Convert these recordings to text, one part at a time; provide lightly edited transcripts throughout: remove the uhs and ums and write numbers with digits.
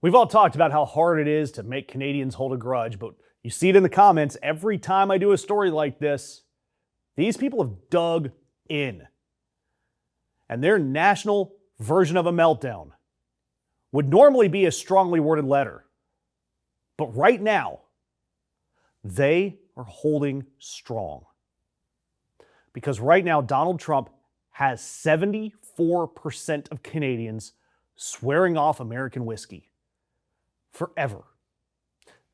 We've all talked about how hard it is to make Canadians hold a grudge, but you see it in the comments every time I do a story like this. These people have dug in. And their national version of a meltdown would normally be a strongly worded letter. But right now, they are holding strong. Because right now, Donald Trump has 74% of Canadians swearing off American whiskey. Forever.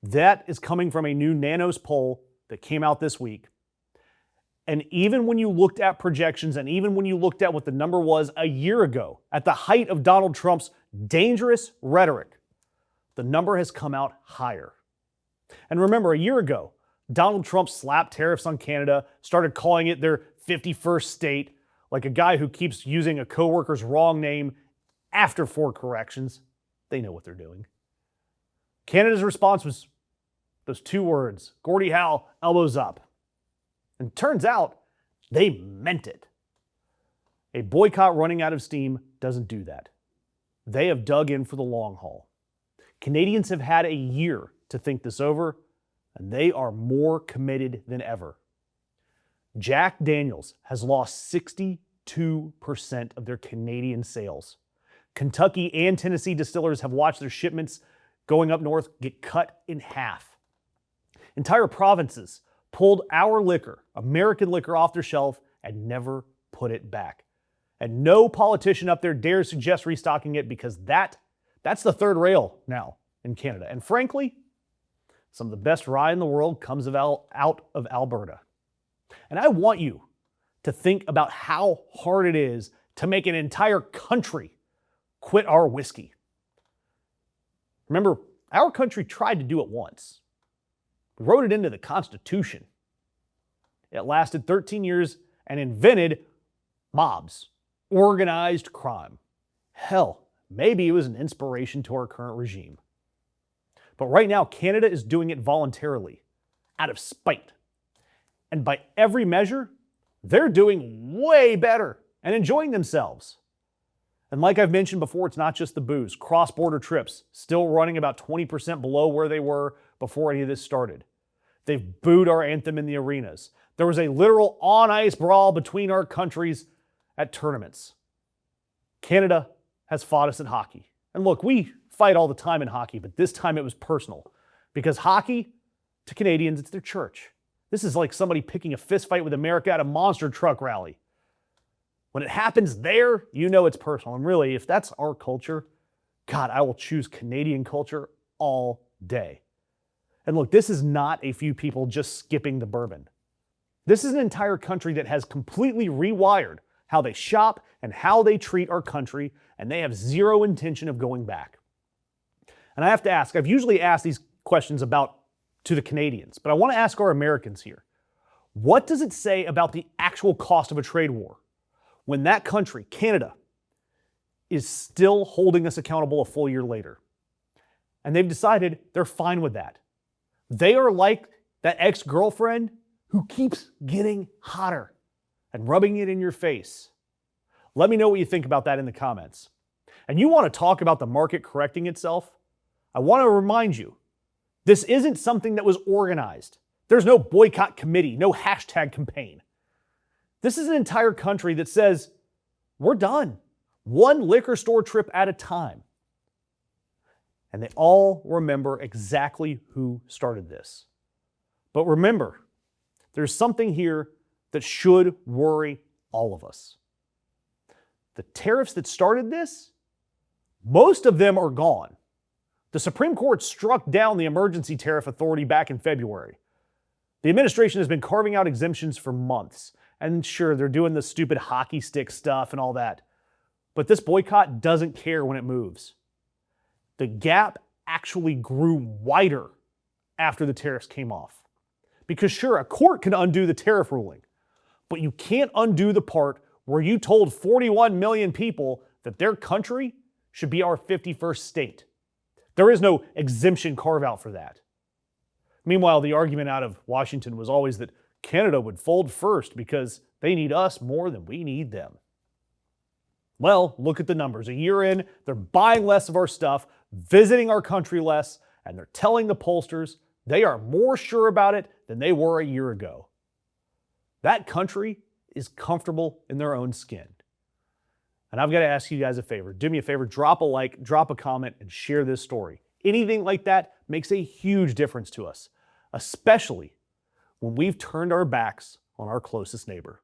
That is coming from a new Nanos poll that came out this week. And even when you looked at projections and even when you looked at what the number was a year ago, at the height of Donald Trump's dangerous rhetoric, the number has come out higher. And remember, a year ago, Donald Trump slapped tariffs on Canada, started calling it their 51st state, like a guy who keeps using a coworker's wrong name after 4 corrections. They know what they're doing. Canada's response was those 2 words, Gordie Howe, elbows up. And turns out they meant it. A boycott running out of steam doesn't do that. They have dug in for the long haul. Canadians have had a year to think this over, and they are more committed than ever. Jack Daniels has lost 62% of their Canadian sales. Kentucky and Tennessee distillers have watched their shipments going up north get cut in half. Entire provinces pulled our liquor, American liquor, off their shelf and never put it back. And no politician up there dares suggest restocking it because that's the third rail now in Canada. And frankly, some of the best rye in the world comes out of Alberta. And I want you to think about how hard it is to make an entire country quit our whiskey. Remember, our country tried to do it once. We wrote it into the Constitution. It lasted 13 years and invented mobs, organized crime. Hell, maybe it was an inspiration to our current regime. But right now, Canada is doing it voluntarily, out of spite. And by every measure, they're doing way better and enjoying themselves. And like I've mentioned before, it's not just the booze. Cross-border trips still running about 20% below where they were before any of this started. They've booed our anthem in the arenas. There was a literal on-ice brawl between our countries at tournaments. Canada has fought us at hockey. And look, we fight all the time in hockey, but this time it was personal. Because hockey, to Canadians, it's their church. This is like somebody picking a fist fight with America at a monster truck rally. When it happens there, you know it's personal. And really, if that's our culture, God, I will choose Canadian culture all day. And look, this is not a few people just skipping the bourbon. This is an entire country that has completely rewired how they shop and how they treat our country, and they have zero intention of going back. And I have to ask, I've usually asked these questions to the Canadians, but I want to ask our Americans here. What does it say about the actual cost of a trade war when that country, Canada, is still holding us accountable a full year later? And they've decided they're fine with that. They are like that ex-girlfriend who keeps getting hotter and rubbing it in your face. Let me know what you think about that in the comments. And you want to talk about the market correcting itself? I want to remind you, this isn't something that was organized. There's no boycott committee, no hashtag campaign. This is an entire country that says, we're done. One liquor store trip at a time. And they all remember exactly who started this. But remember, there's something here that should worry all of us. The tariffs that started this, most of them are gone. The Supreme Court struck down the emergency tariff authority back in February. The administration has been carving out exemptions for months. And sure, they're doing the stupid hockey stick stuff and all that. But this boycott doesn't care when it moves. The gap actually grew wider after the tariffs came off. Because sure, a court can undo the tariff ruling, but you can't undo the part where you told 41 million people that their country should be our 51st state. There is no exemption carve-out for that. Meanwhile, the argument out of Washington was always that Canada would fold first because they need us more than we need them. Well, look at the numbers. A year in, they're buying less of our stuff, visiting our country less, and they're telling the pollsters they are more sure about it than they were a year ago. That country is comfortable in their own skin. And I've got to ask you guys a favor. Do me a favor, drop a like, drop a comment, and share this story. Anything like that makes a huge difference to us, especially when we've turned our backs on our closest neighbor.